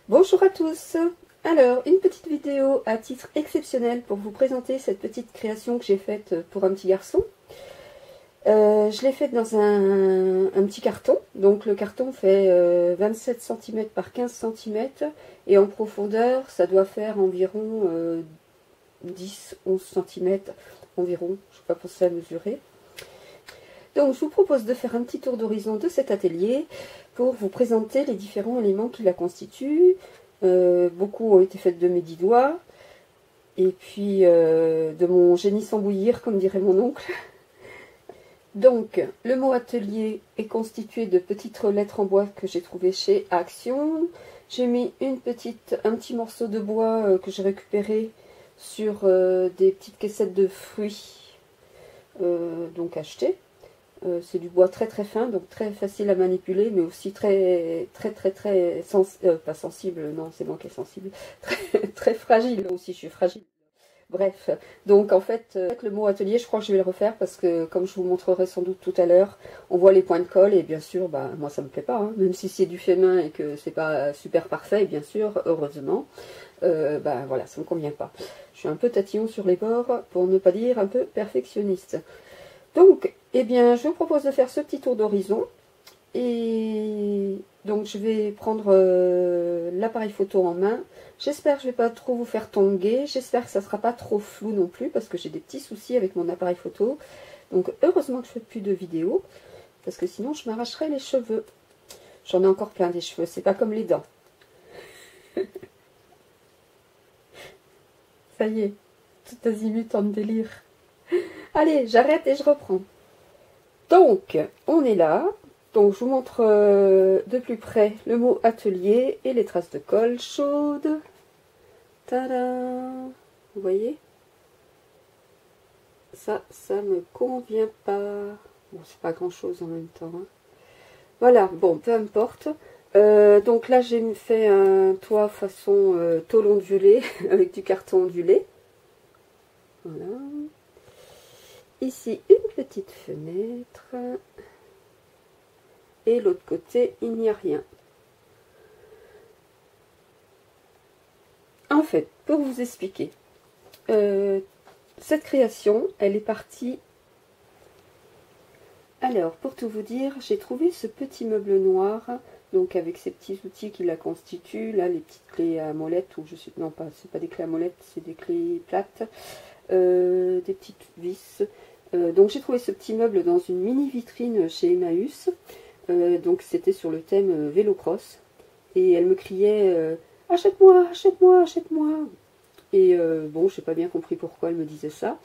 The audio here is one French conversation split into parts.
Bonjour à tous. Alors, une petite vidéo à titre exceptionnel pour vous présenter cette petite création que j'ai faite pour un petit garçon. Je l'ai faite dans un petit carton. Donc le carton fait 27 cm par 15 cm et en profondeur ça doit faire environ 10-11 cm environ. Je n'ai pas pensé à mesurer. Donc je vous propose de faire un petit tour d'horizon de cet atelier pour vous présenter les différents éléments qui la constituent. Beaucoup ont été faits de mes 10 doigts et puis de mon génie sans bouillir, comme dirait mon oncle. Donc le mot atelier est constitué de petites lettres en bois que j'ai trouvées chez Action. J'ai mis un petit morceau de bois que j'ai récupéré sur des petites caissettes de fruits donc achetées. C'est du bois très très fin, donc très facile à manipuler, mais aussi très pas sensible, non c'est moi qui est sensible, très fragile aussi, je suis fragile. Bref, donc en fait, le mot atelier, je crois que je vais le refaire parce que comme je vous montrerai sans doute tout à l'heure, on voit les points de colle et bien sûr, bah, moi ça me plaît pas, hein, même si c'est du fait main et que c'est pas super parfait, bien sûr, heureusement, bah voilà, ça me convient pas. Je suis un peu tatillon sur les bords, pour ne pas dire un peu perfectionniste. Donc, eh bien, je vous propose de faire ce petit tour d'horizon. Et donc, je vais prendre l'appareil photo en main. J'espère que je ne vais pas trop vous faire tonguer. J'espère que ça ne sera pas trop flou non plus, parce que j'ai des petits soucis avec mon appareil photo. Donc, heureusement que je ne fais plus de vidéos, parce que sinon, je m'arracherais les cheveux. J'en ai encore plein des cheveux, c'est pas comme les dents. Ça y est, tout azimut en délire. Allez, j'arrête et je reprends. Donc, on est là. Donc, je vous montre de plus près le mot atelier et les traces de colle chaude. Tada! Vous voyez? Ça me convient pas. Bon, c'est pas grand chose en même temps. Hein. Voilà, bon, peu importe. Donc là, j'ai fait un toit façon tôle ondulée avec du carton ondulé. Voilà. Ici, une petite fenêtre. Et l'autre côté, il n'y a rien. En fait, pour vous expliquer, cette création, elle est partie... Alors, pour tout vous dire, j'ai trouvé ce petit meuble noir, donc avec ces petits outils qui la constituent, là, les petites clés à molette, ou je suis... Non, pas, c'est pas des clés à molette, c'est des clés plates, des petites vis. Donc j'ai trouvé ce petit meuble dans une mini vitrine chez Emmaüs. Donc c'était sur le thème vélo-cross. Et elle me criait achète-moi, achète-moi, achète-moi. Et bon, je n'ai pas bien compris pourquoi elle me disait ça.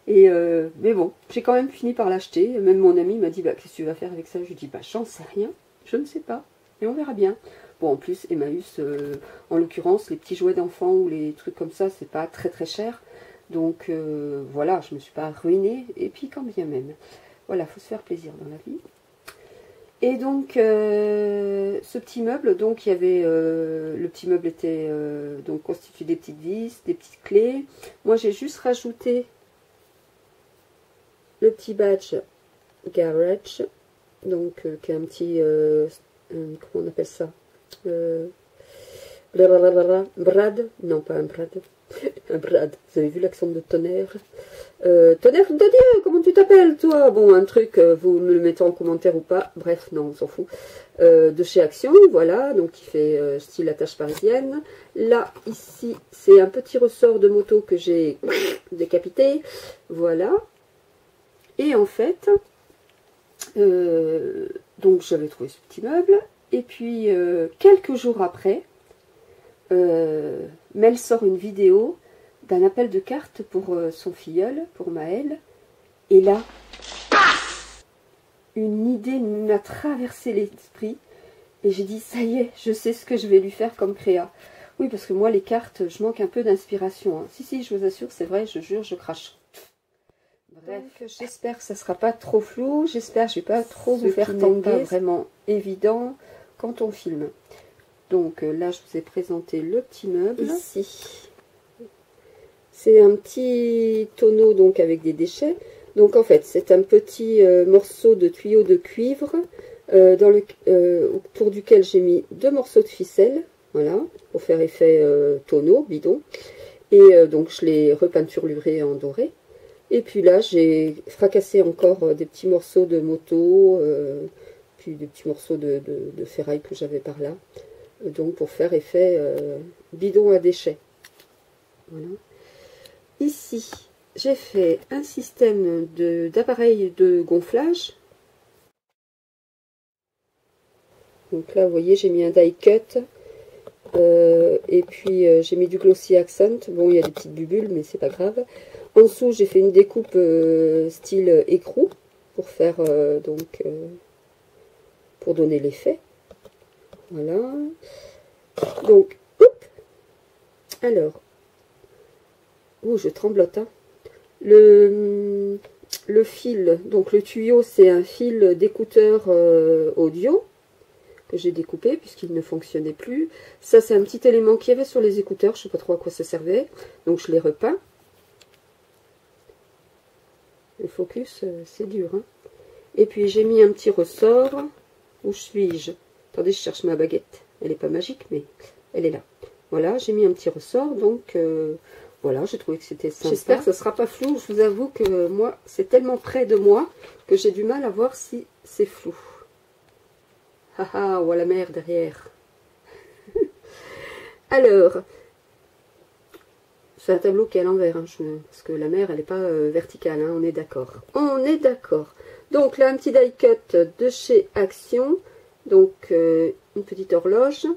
Et mais bon, j'ai quand même fini par l'acheter. Même mon ami m'a dit bah, qu'est-ce que tu vas faire avec ça? Je lui dis bah j'en sais rien, je ne sais pas. Et on verra bien. Bon, en plus, Emmaüs, en l'occurrence, les petits jouets d'enfants ou les trucs comme ça, c'est pas très très cher. Donc voilà, je ne me suis pas ruinée, et puis quand bien même. Voilà, il faut se faire plaisir dans la vie. Et donc, ce petit meuble, donc il y avait, le petit meuble était donc constitué des petites vis, des petites clés. Moi, j'ai juste rajouté le petit badge Garage, donc qui est un petit, comment on appelle ça, brad, non pas un brad. Un brad, vous avez vu l'accent de tonnerre? Tonnerre de Dieu, comment tu t'appelles toi? Bon, un truc, vous me le mettez en commentaire ou pas, bref, non, on s'en fout. De chez Action, voilà, donc il fait style attache parisienne. Là, ici, c'est un petit ressort de moto que j'ai décapité, voilà. Et en fait, donc j'avais trouvé ce petit meuble, et puis quelques jours après, Mel sort une vidéo d'un appel de cartes pour son filleul, pour Maël. Et là, une idée m'a traversé l'esprit. Et j'ai dit, ça y est, je sais ce que je vais lui faire comme créa. Oui, parce que moi, les cartes, je manque un peu d'inspiration. Hein. Si, je vous assure, c'est vrai, je jure, je crache. Bref, j'espère que ça ne sera pas trop flou. J'espère que je ne vais pas trop vous faire tanguer. Pas vraiment évident quand on filme. Donc là, je vous ai présenté le petit meuble. Ici, c'est un petit tonneau donc avec des déchets. Donc en fait, c'est un petit morceau de tuyau de cuivre autour duquel j'ai mis 2 morceaux de ficelle, voilà, pour faire effet tonneau, bidon. Et donc je l'ai repeinturluré en doré. Et puis là, j'ai fracassé encore des petits morceaux de moto, puis des petits morceaux de ferraille que j'avais par là. Donc pour faire effet bidon à déchets. Voilà. Ici, j'ai fait un système d'appareil de gonflage. Donc là, vous voyez, j'ai mis un die cut. Et puis j'ai mis du glossy accent. Bon, il y a des petites bubules, mais c'est pas grave. En dessous, j'ai fait une découpe style écrou pour faire pour donner l'effet. Voilà. Donc, hop. Alors, je tremblote. Hein. Le fil, donc le tuyau, c'est un fil d'écouteur audio que j'ai découpé puisqu'il ne fonctionnait plus. Ça, c'est un petit élément qu'il y avait sur les écouteurs. Je ne sais pas trop à quoi ça servait. Donc, je l'ai repeint. Le focus, c'est dur. Hein. Et puis, j'ai mis un petit ressort. Où suis-je? Attendez, je cherche ma baguette. Elle n'est pas magique, mais elle est là. Voilà, j'ai mis un petit ressort. Donc, voilà, j'ai trouvé que c'était sympa. J'espère que ce ne sera pas flou. Je vous avoue que moi, c'est tellement près de moi que j'ai du mal à voir si c'est flou. Ah, on voit la mer derrière. Alors, c'est un tableau qui est à l'envers, hein, parce que la mer, elle n'est pas verticale, hein, on est d'accord. On est d'accord. Donc là, un petit die cut de chez Action. Donc, une petite horloge.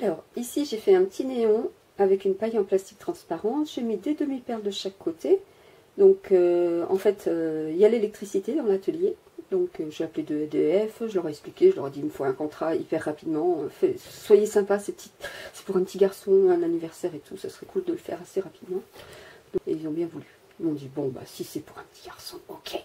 Alors, ici, j'ai fait un petit néon avec une paille en plastique transparent. J'ai mis des demi-perles de chaque côté. Donc, en fait, il y a l'électricité dans l'atelier. Donc, j'ai appelé de EDF, je leur ai expliqué, je leur ai dit, il me faut un contrat hyper rapidement. Soyez sympas, c'est pour un petit garçon, un anniversaire et tout, ça serait cool de le faire assez rapidement. Donc, et ils ont bien voulu. Ils m'ont dit, bon, bah, si c'est pour un petit garçon, ok.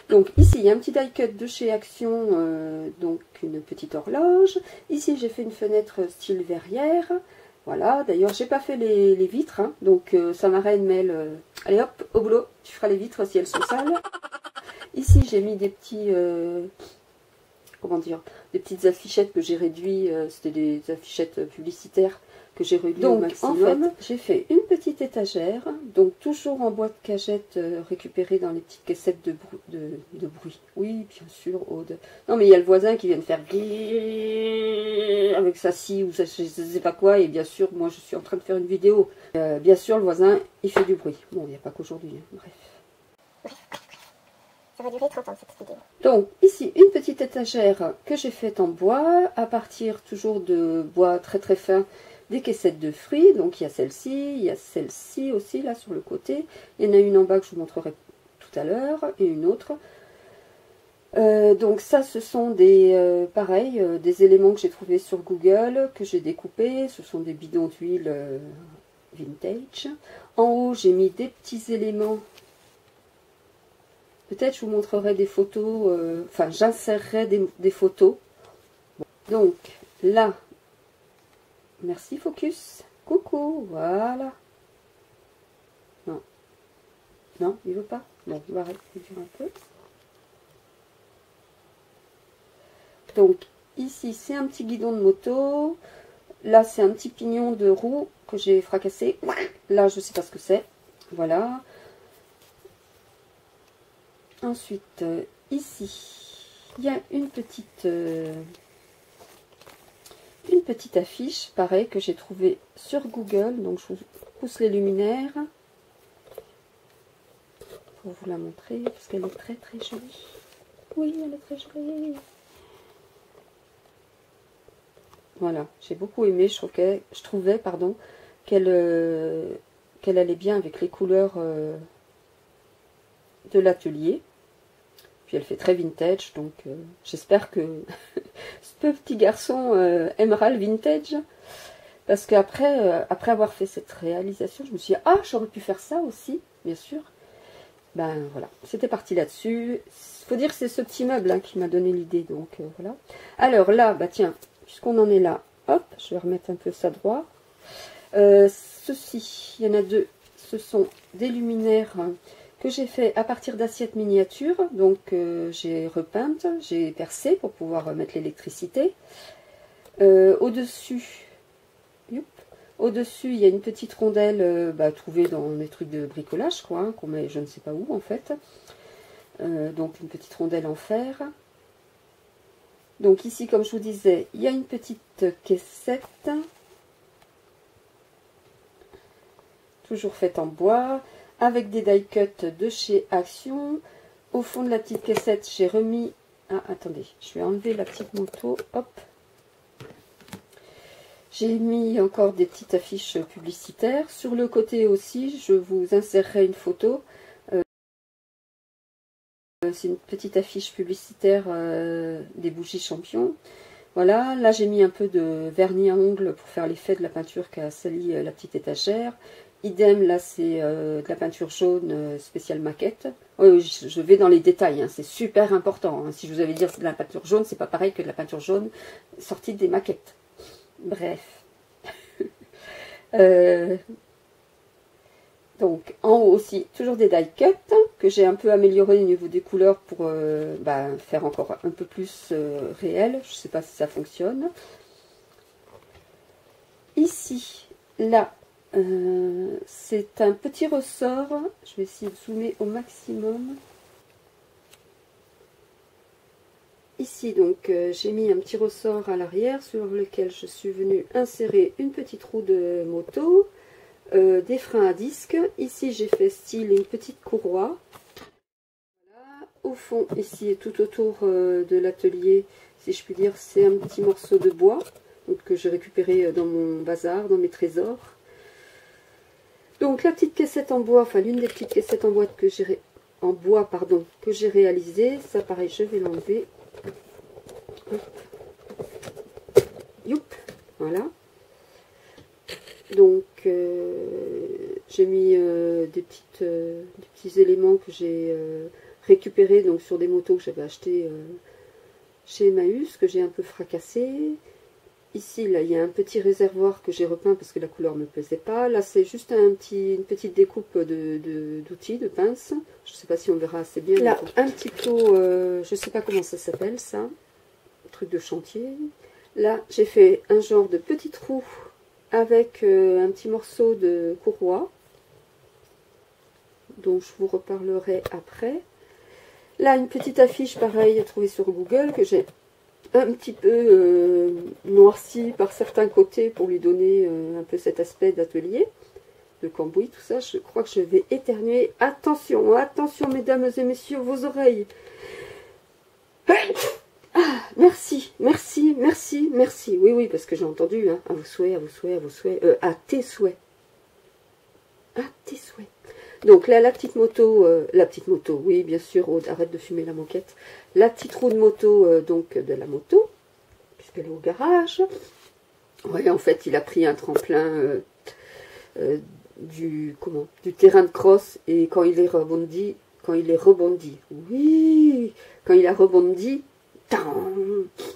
Donc, ici, il y a un petit die cut de chez Action, donc une petite horloge. Ici, j'ai fait une fenêtre style verrière. Voilà, d'ailleurs, j'ai pas fait les vitres, hein, donc ça m'arrête, Mel. Allez hop, au boulot, tu feras les vitres si elles sont sales. Ici, j'ai mis des petits, comment dire, des petites affichettes que j'ai réduites, c'était des affichettes publicitaires que j'ai réduites au maximum. En fait, j'ai fait une petite étagère, donc toujours en bois de cagette récupérée dans les petites caissettes de bruit. Oui, bien sûr, Aude. Non, mais il y a le voisin qui vient de faire avec sa scie ou je sais pas quoi, et bien sûr, moi je suis en train de faire une vidéo. Bien sûr, le voisin, il fait du bruit. Bon, il n'y a pas qu'aujourd'hui, hein. Bref. Ça va durer 30 ans cette vidéo. Donc, ici, une petite étagère que j'ai faite en bois, à partir toujours de bois très très fin, des caissettes de fruits. Donc, il y a celle-ci, il y a celle-ci aussi, là, sur le côté. Il y en a une en bas que je vous montrerai tout à l'heure, et une autre. Donc, ça, ce sont des, pareil, des éléments que j'ai trouvés sur Google, que j'ai découpés. Ce sont des bidons d'huile vintage. En haut, j'ai mis des petits éléments. Peut-être je vous montrerai des photos, enfin j'insérerai des photos. Bon. Donc là, merci focus, coucou, voilà. Non, non, il veut pas. Bon, on va réduire un peu. Donc ici c'est un petit guidon de moto. Là c'est un petit pignon de roue que j'ai fracassé. Là je sais pas ce que c'est. Voilà. Ensuite, ici, il y a une petite affiche, pareil, que j'ai trouvée sur Google. Donc, je vous pousse les luminaires pour vous la montrer, parce qu'elle est très très jolie. Oui, elle est très jolie. Voilà, j'ai beaucoup aimé. Je trouvais qu'elle allait bien avec les couleurs de l'atelier. Puis elle fait très vintage, donc j'espère que ce petit garçon aimera le vintage. Parce qu'après après avoir fait cette réalisation, je me suis dit, ah, j'aurais pu faire ça aussi, bien sûr. Ben voilà, c'était parti là-dessus. Il faut dire que c'est ce petit meuble hein, qui m'a donné l'idée, donc voilà. Alors là, bah tiens, puisqu'on en est là, hop, je vais remettre un peu ça droit. Ceci, il y en a deux ce sont des luminaires que j'ai fait à partir d'assiettes miniatures. Donc j'ai repeintes, j'ai percé pour pouvoir mettre l'électricité. Au-dessus, il y a une petite rondelle trouvée dans des trucs de bricolage, quoi, hein, qu'on met je ne sais pas où en fait. Donc une petite rondelle en fer. Donc ici, comme je vous disais, il y a une petite caissette, toujours faite en bois, avec des die cuts de chez Action. Au fond de la petite caissette, j'ai remis... Ah, attendez, je vais enlever la petite moto, hop. J'ai mis encore des petites affiches publicitaires. Sur le côté aussi, je vous insérerai une photo. C'est une petite affiche publicitaire des bougies champions. Voilà, là j'ai mis un peu de vernis à ongles pour faire l'effet de la peinture qui a sali la petite étagère. Idem, là c'est de la peinture jaune spéciale maquette. Je vais dans les détails, hein, c'est super important. Hein. Si je vous avais dit que c'est de la peinture jaune, c'est pas pareil que de la peinture jaune sortie des maquettes. Bref. Donc en haut aussi, toujours des die cuts que j'ai un peu amélioré au niveau des couleurs pour faire encore un peu plus réel. Je ne sais pas si ça fonctionne. Ici, là, c'est un petit ressort. Je vais essayer de zoomer au maximum. Ici, donc, j'ai mis un petit ressort à l'arrière sur lequel je suis venue insérer une petite roue de moto. Des freins à disque. Ici j'ai fait style une petite courroie. Voilà. Au fond ici et tout autour de l'atelier, si je puis dire, c'est un petit morceau de bois donc, que j'ai récupéré dans mon bazar, dans mes trésors. Donc la petite caissette en bois, enfin l'une des petites caissettes en bois que j'ai réalisé. Ça pareil, je vais l'enlever. Youp, voilà. Donc j'ai mis des petits éléments que j'ai récupérés donc, sur des motos que j'avais achetées chez Emmaüs, que j'ai un peu fracassé. Ici, là, il y a un petit réservoir que j'ai repeint parce que la couleur ne me plaisait pas. Là, c'est juste une petite découpe d'outils, de pinces. Je ne sais pas si on verra assez bien. Là, un petit pot, je ne sais pas comment ça s'appelle, ça. Truc de chantier. Là, j'ai fait un genre de petit trou avec un petit morceau de courroie dont je vous reparlerai après. Là, une petite affiche pareille trouvée sur Google que j'ai un petit peu noircie par certains côtés pour lui donner un peu cet aspect d'atelier, de cambouis, tout ça. Je crois que je vais éternuer. Attention, attention mesdames et messieurs, vos oreilles. Ah, merci, merci, merci, merci. Oui, oui, parce que j'ai entendu, hein, à vos souhaits, à vos souhaits, à vos souhaits, à tes souhaits. À tes souhaits. Donc là, la petite moto, oui, bien sûr, Aude, arrête de fumer la moquette. La petite roue de moto, donc de la moto, puisqu'elle est au garage. Ouais, en fait, il a pris un tremplin du terrain de cross, et quand il est rebondi, oui, quand il a rebondi,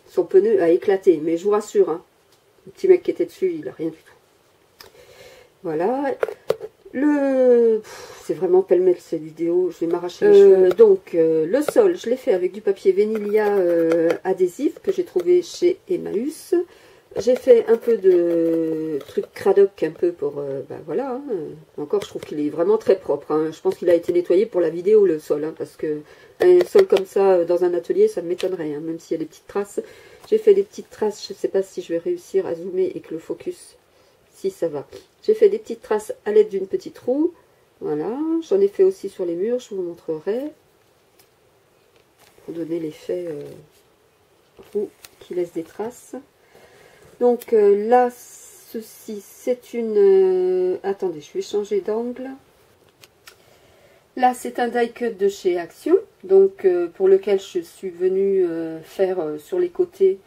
son pneu a éclaté. Mais je vous rassure, hein, le petit mec qui était dessus, il n'a rien du tout. Voilà. C'est vraiment pêle-mêle cette vidéo, je vais m'arracher les cheveux. Donc, le sol, je l'ai fait avec du papier Venilia adhésif que j'ai trouvé chez Emmaüs. J'ai fait un peu de truc cradoc, un peu pour... voilà, hein. Encore, je trouve qu'il est vraiment très propre. Hein. Je pense qu'il a été nettoyé pour la vidéo, le sol, hein, parce que un sol comme ça, dans un atelier, ça m'étonnerait, hein, même s'il y a des petites traces. J'ai fait des petites traces, je ne sais pas si je vais réussir à zoomer et que le focus... Si, ça va. J'ai fait des petites traces à l'aide d'une petite roue. Voilà. J'en ai fait aussi sur les murs. Je vous montrerai. Pour donner l'effet roue qui laisse des traces. Donc là, ceci, c'est une... attendez, je vais changer d'angle. Là, c'est un die cut de chez Action. Donc, pour lequel je suis venue faire sur les côtés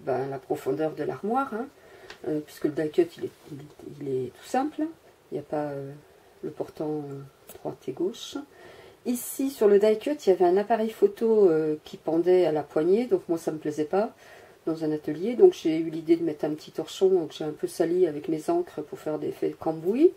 la profondeur de l'armoire. Hein. Puisque le die cut il est tout simple, il n'y a pas le portant droite et gauche. Ici sur le die cut il y avait un appareil photo qui pendait à la poignée, donc moi ça me plaisait pas dans un atelier, donc j'ai eu l'idée de mettre un petit torchon que j'ai un peu sali avec mes encres pour faire des effets de cambouis.